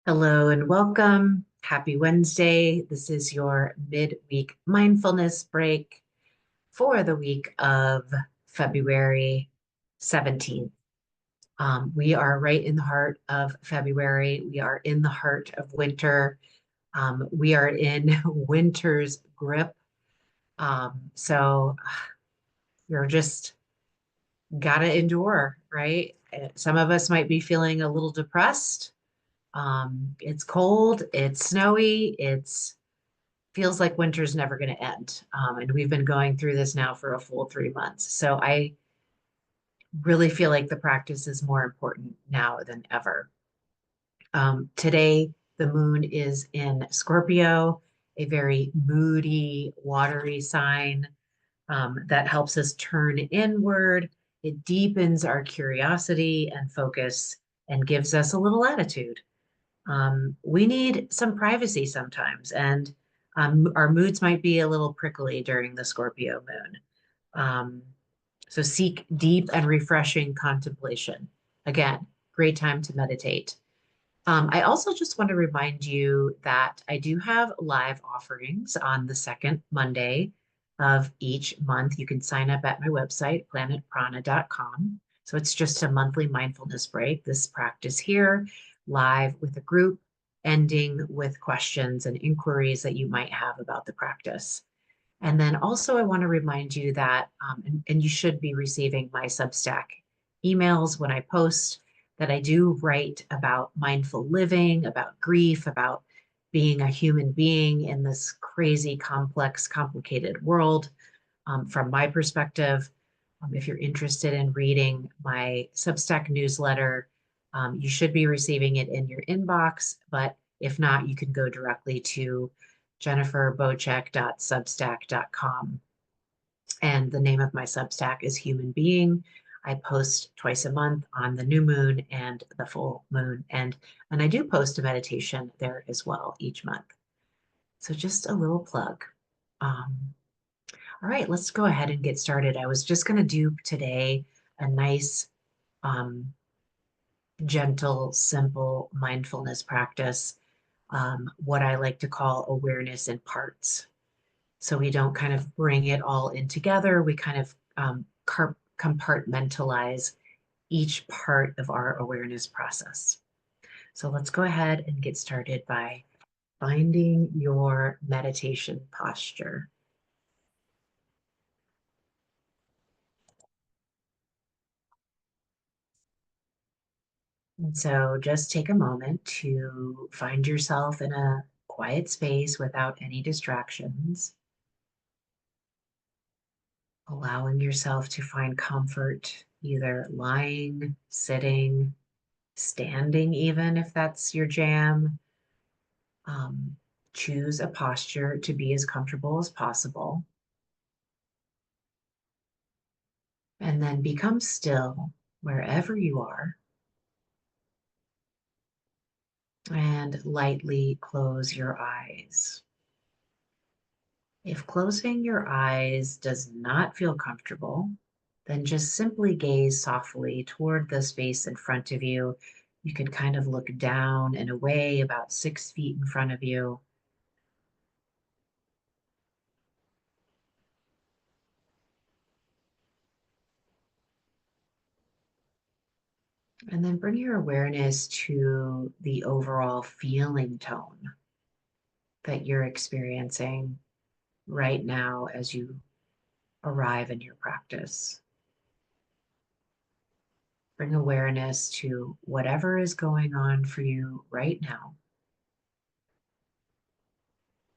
Hello and welcome. Happy Wednesday. This is your midweek mindfulness break for the week of February 17th. We are right in the heart of February. We are in the heart of winter. We are in winter's grip. So you're just gotta endure, right? Some of us might be feeling a little depressed. It's cold, it's snowy, it's feels like winter's never going to end. And we've been going through this now for a full 3 months. So I really feel like the practice is more important now than ever. Today, the moon is in Scorpio, a very moody, watery sign that helps us turn inward. It deepens our curiosity and focus and gives us a little latitude. We need some privacy sometimes, and our moods might be a little prickly during the Scorpio moon. Um, so seek deep and refreshing contemplation. Again, great time to meditate. I also just want to remind you that I do have live offerings on the second Monday of each month. You can sign up at my website, planetprana.com. So it's just a monthly mindfulness break, this practice here, live with a group, ending with questions and inquiries that you might have about the practice. And then also, I want to remind you that, and you should be receiving my Substack emails when I post, that I do write about mindful living, about grief, about being a human being in this crazy, complex, complicated world. From my perspective, if you're interested in reading my Substack newsletter, you should be receiving it in your inbox. But if not, you can go directly to jenniferbocek.substack.com. And the name of my Substack is Human Being. I post twice a month on the new moon and the full moon. And I do post a meditation there as well each month. So just a little plug. All right, let's go ahead and get started. I was just going to do today a nice, um, gentle, simple mindfulness practice, what I like to call awareness in parts. So we don't kind of bring it all in together. We kind of compartmentalize each part of our awareness process. So let's go ahead and get started by finding your meditation posture. And so just take a moment to find yourself in a quiet space without any distractions, allowing yourself to find comfort either lying, sitting, standing, even if that's your jam. Um, Choose a posture to be as comfortable as possible, and then become still wherever you are and lightly close your eyes. If closing your eyes does not feel comfortable, then just simply gaze softly toward the space in front of you. You can kind of look down and away about 6 feet in front of you. And then bring your awareness to the overall feeling tone that you're experiencing right now as you arrive in your practice. Bring awareness to whatever is going on for you right now,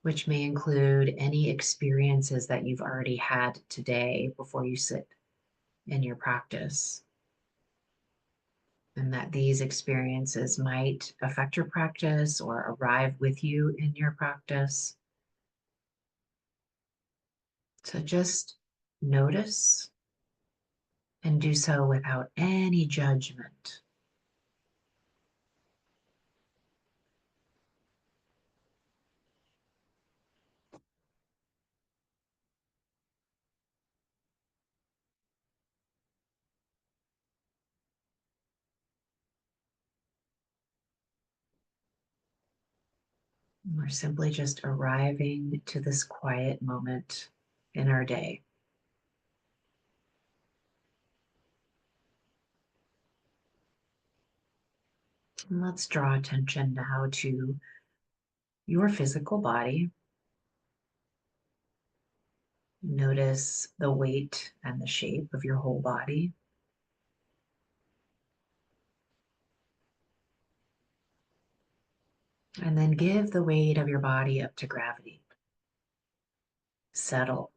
which may include any experiences that you've already had today before you sit in your practice. And that these experiences might affect your practice or arrive with you in your practice. So just notice and do so without any judgment. We're simply just arriving to this quiet moment in our day. And let's draw attention now to your physical body. Notice the weight and the shape of your whole body. And then give the weight of your body up to gravity. Settle.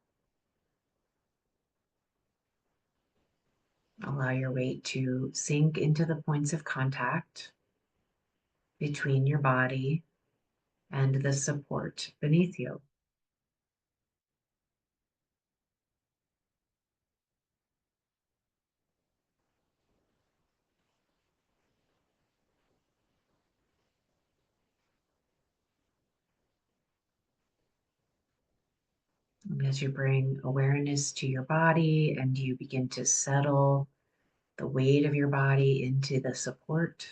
Allow your weight to sink into the points of contact between your body and the support beneath you. And as you bring awareness to your body and you begin to settle the weight of your body into the support,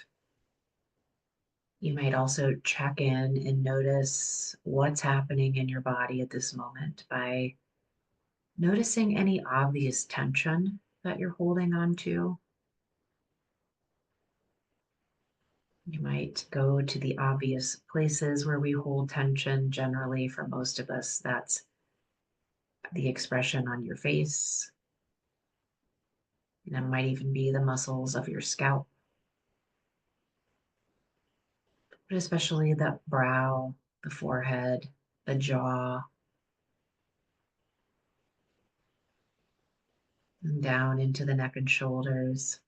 you might also check in and notice what's happening in your body at this moment by noticing any obvious tension that you're holding on to. You might go to the obvious places where we hold tension. Generally, for most of us, that's the expression on your face. And it might even be the muscles of your scalp, but especially the brow, the forehead, the jaw, and down into the neck and shoulders.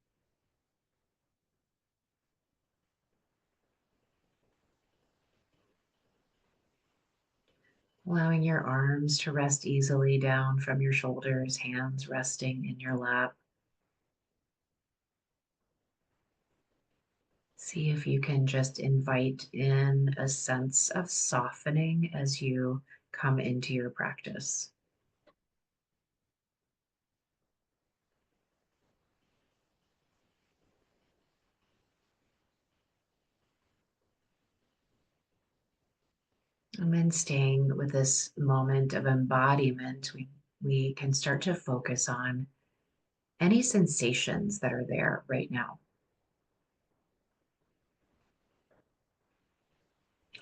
Allowing your arms to rest easily down from your shoulders, hands resting in your lap. See if you can just invite in a sense of softening as you come into your practice. And then staying with this moment of embodiment, we can start to focus on any sensations that are there right now.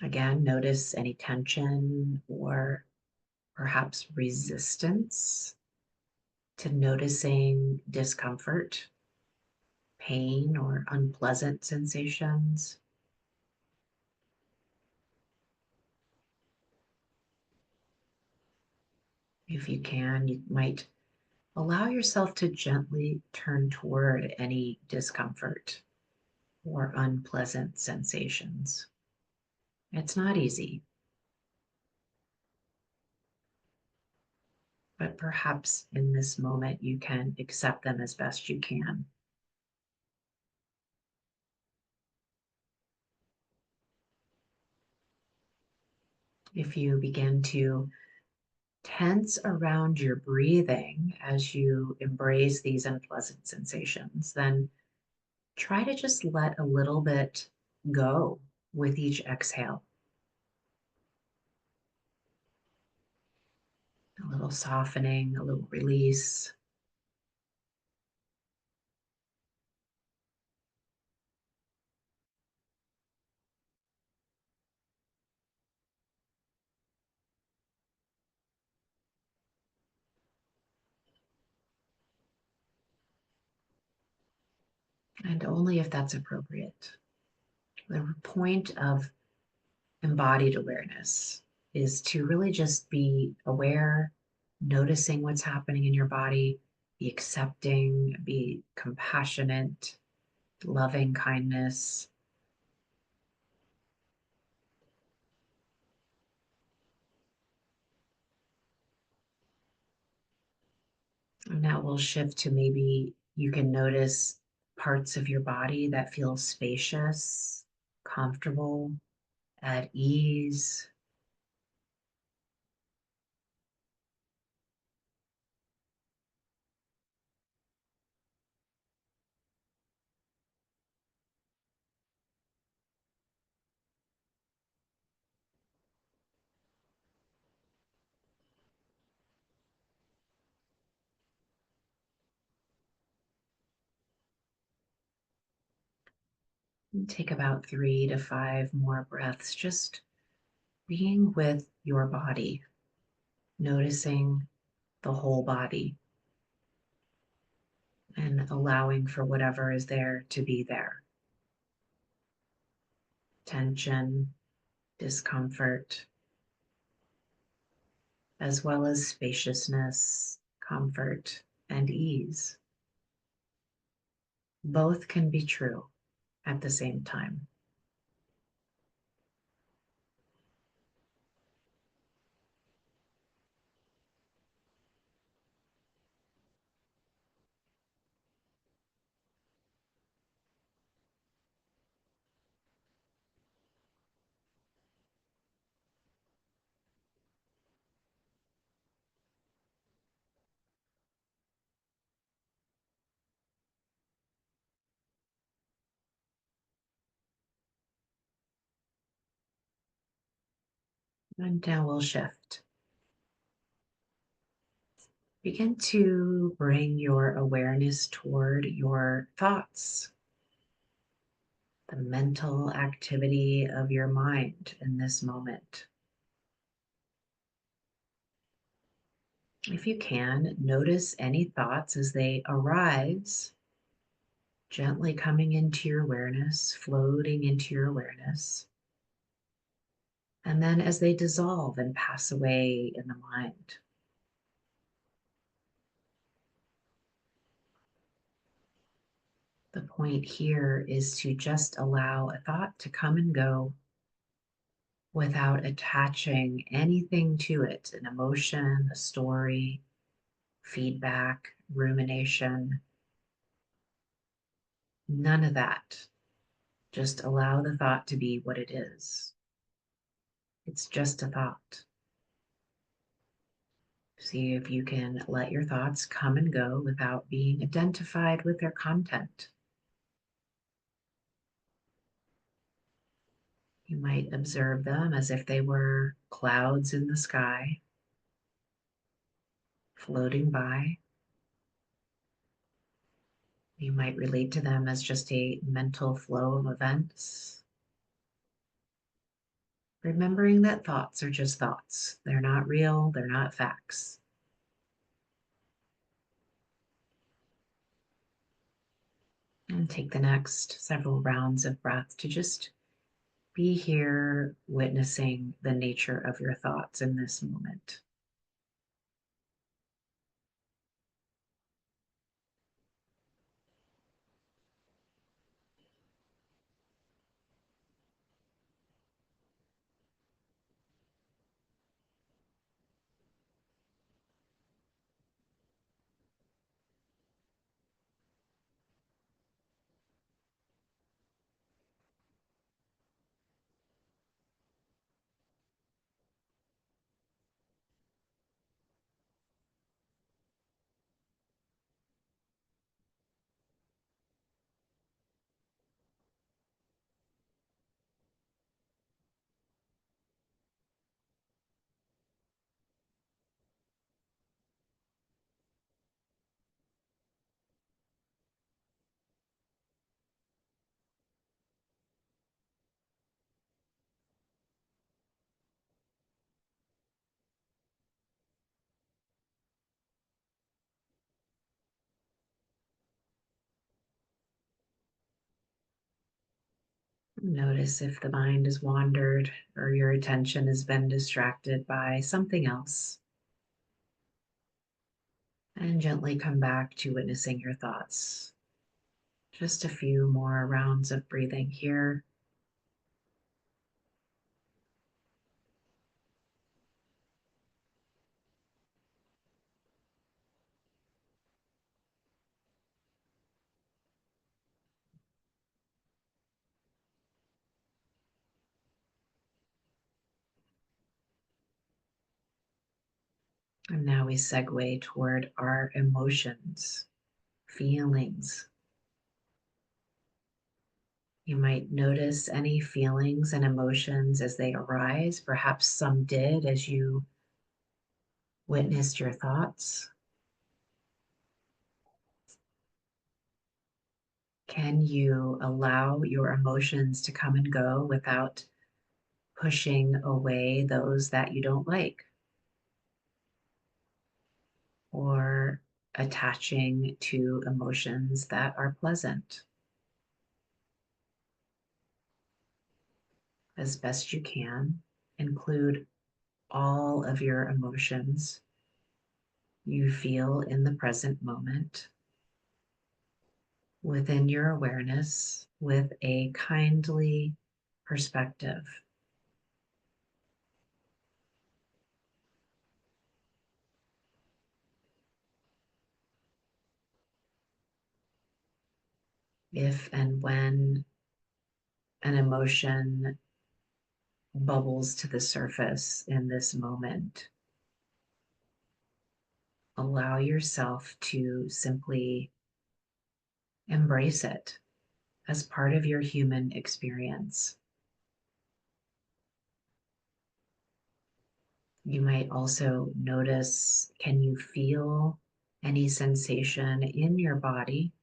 Again, notice any tension or perhaps resistance to noticing discomfort, pain, or unpleasant sensations. If you can, you might allow yourself to gently turn toward any discomfort or unpleasant sensations. It's not easy, but perhaps in this moment you can accept them as best you can. If you begin to tense around your breathing as you embrace these unpleasant sensations, then try to just let a little bit go with each exhale. A little softening, a little release. And only if that's appropriate. The point of embodied awareness is to really just be aware, noticing what's happening in your body, be accepting, be compassionate, loving kindness. And now we'll shift to maybe you can notice parts of your body that feel spacious, comfortable, at ease. And take about 3 to 5 more breaths, just being with your body, noticing the whole body and allowing for whatever is there to be there. Tension, discomfort, as well as spaciousness, comfort, and ease. Both can be true at the same time. And now we'll shift. Begin to bring your awareness toward your thoughts, the mental activity of your mind in this moment. If you can, notice any thoughts as they arise, gently coming into your awareness, floating into your awareness, and then as they dissolve and pass away in the mind. The point here is to just allow a thought to come and go without attaching anything to it, an emotion, a story, feedback, rumination, none of that. Just allow the thought to be what it is. It's just a thought. See if you can let your thoughts come and go without being identified with their content. You might observe them as if they were clouds in the sky, floating by. You might relate to them as just a mental flow of events. Remembering that thoughts are just thoughts. They're not real, they're not facts. And take the next several rounds of breath to just be here witnessing the nature of your thoughts in this moment. Notice if the mind has wandered or your attention has been distracted by something else. And gently come back to witnessing your thoughts. Just a few more rounds of breathing here. And now we segue toward our emotions, feelings. You might notice any feelings and emotions as they arise. Perhaps some did as you witnessed your thoughts. Can you allow your emotions to come and go without pushing away those that you don't like or attaching to emotions that are pleasant? As best you can, include all of your emotions you feel in the present moment within your awareness with a kindly perspective. If and when an emotion bubbles to the surface in this moment, allow yourself to simply embrace it as part of your human experience. You might also notice, can you feel any sensation in your body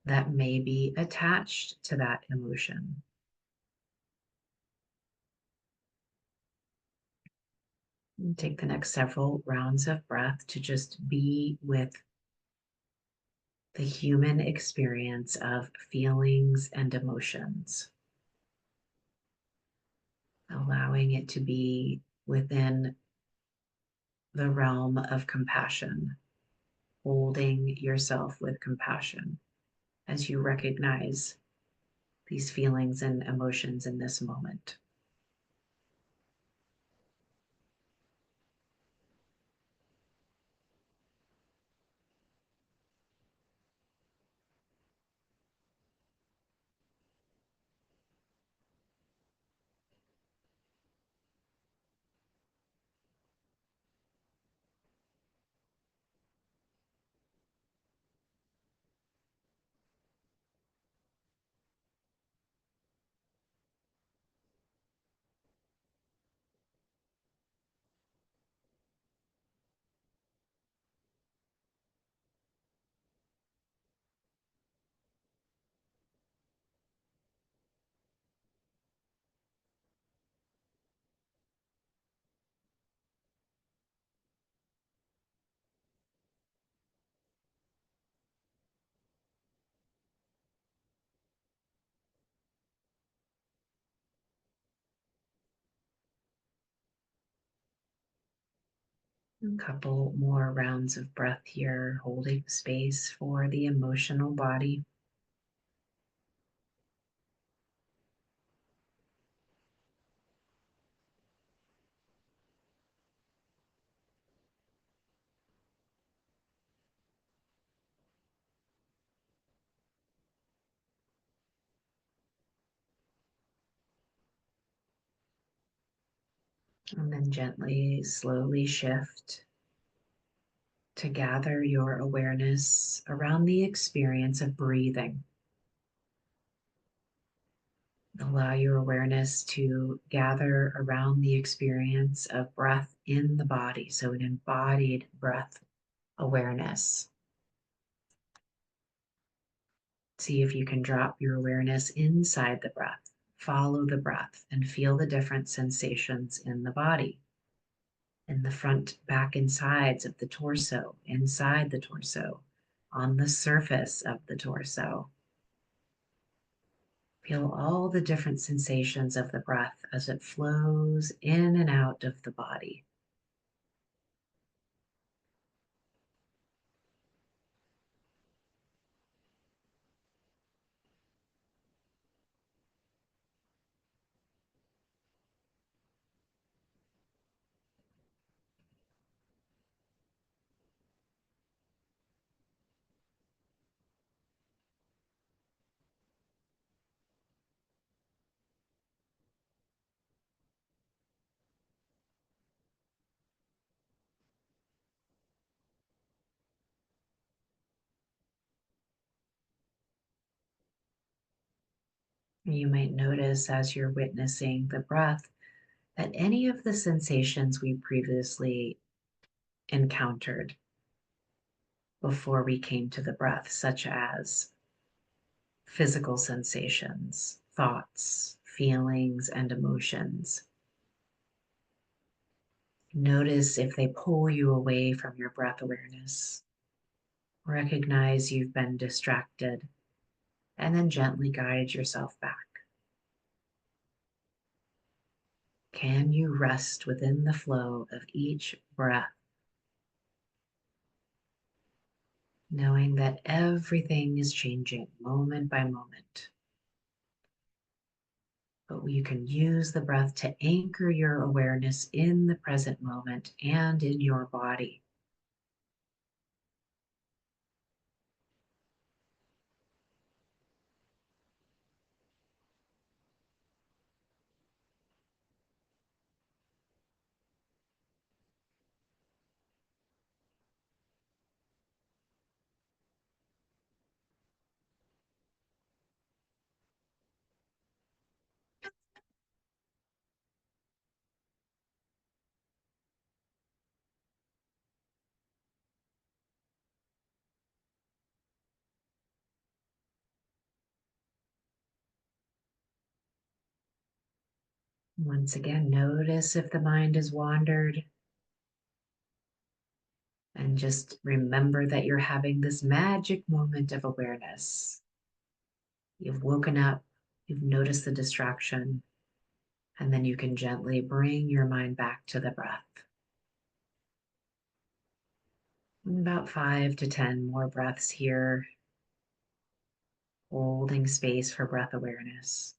that may be attached to that emotion? And take the next several rounds of breath to just be with the human experience of feelings and emotions, allowing it to be within the realm of compassion, holding yourself with compassion as you recognize these feelings and emotions in this moment. A couple more rounds of breath here, holding space for the emotional body. And then gently, slowly shift to gather your awareness around the experience of breathing. Allow your awareness to gather around the experience of breath in the body. So, an embodied breath awareness. See if you can drop your awareness inside the breath. Follow the breath and feel the different sensations in the body, in the front, back, and sides of the torso, inside the torso, on the surface of the torso. Feel all the different sensations of the breath as it flows in and out of the body. You might notice as you're witnessing the breath that any of the sensations we previously encountered before we came to the breath, such as physical sensations, thoughts, feelings, and emotions. Notice if they pull you away from your breath awareness. Recognize you've been distracted and then gently guide yourself back. Can you rest within the flow of each breath, knowing that everything is changing moment by moment? But you can use the breath to anchor your awareness in the present moment and in your body. Once again, notice if the mind has wandered, and just remember that you're having this magic moment of awareness. You've woken up, you've noticed the distraction, and then you can gently bring your mind back to the breath. About 5 to 10 more breaths here, holding space for breath awareness.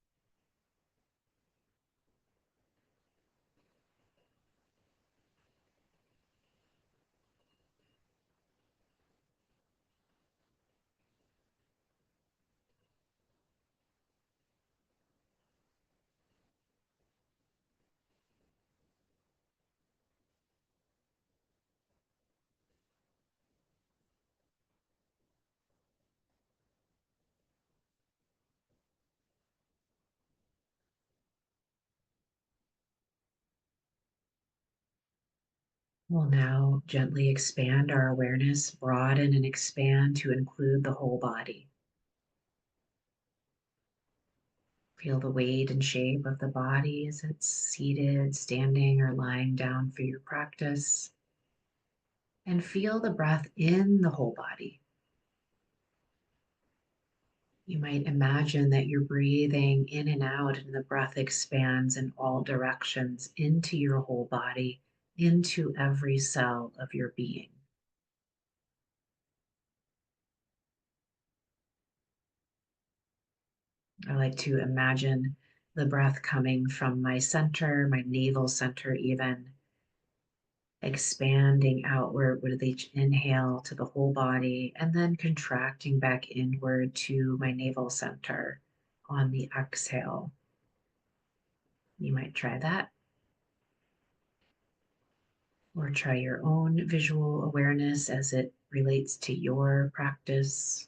We'll now gently expand our awareness, broaden and expand to include the whole body. Feel the weight and shape of the body as it's seated, standing, or lying down for your practice. And feel the breath in the whole body. You might imagine that you're breathing in and out, and the breath expands in all directions into your whole body, into every cell of your being. I like to imagine the breath coming from my center, my navel center, even expanding outward with each inhale to the whole body, and then contracting back inward to my navel center on the exhale. You might try that, or try your own visual awareness as it relates to your practice.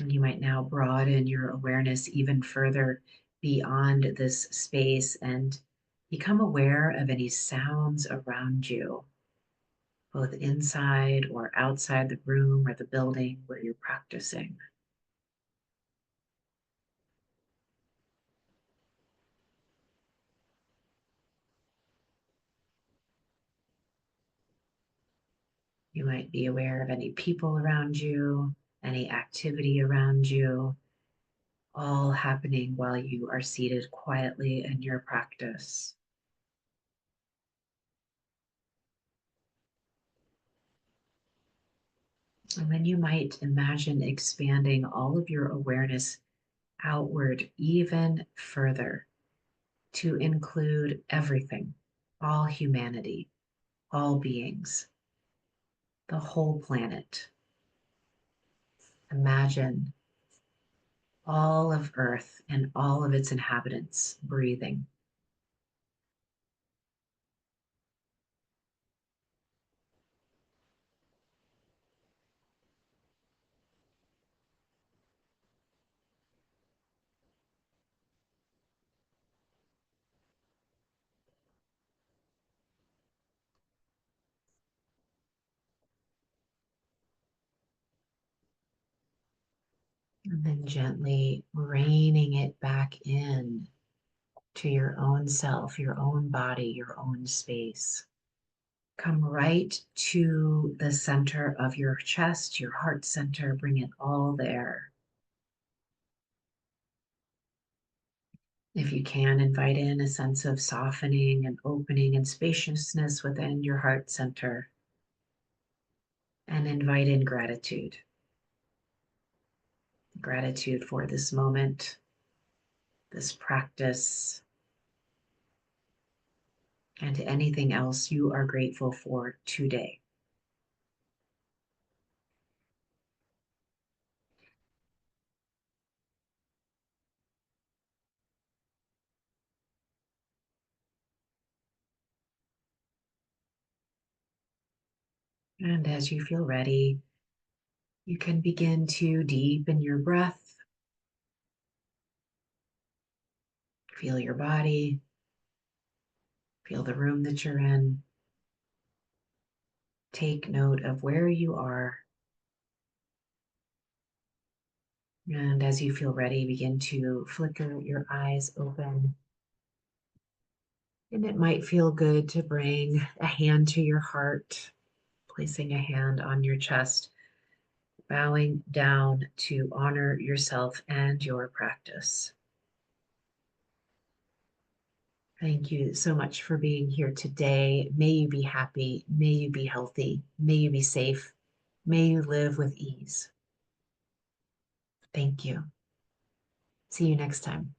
And you might now broaden your awareness even further beyond this space and become aware of any sounds around you, both inside or outside the room or the building where you're practicing. You might be aware of any people around you, any activity around you, all happening while you are seated quietly in your practice. And then you might imagine expanding all of your awareness outward even further to include everything, all humanity, all beings, the whole planet. Imagine all of Earth and all of its inhabitants breathing. And then gently reining it back in to your own self, your own body, your own space. Come right to the center of your chest, your heart center. Bring it all there. If you can, invite in a sense of softening and opening and spaciousness within your heart center. And invite in gratitude. Gratitude for this moment, this practice, and anything else you are grateful for today. And as you feel ready, you can begin to deepen your breath, feel your body, feel the room that you're in. Take note of where you are. And as you feel ready, begin to flicker your eyes open. And it might feel good to bring a hand to your heart, placing a hand on your chest, bowing down to honor yourself and your practice. Thank you so much for being here today. May you be happy. May you be healthy. May you be safe. May you live with ease. Thank you. See you next time.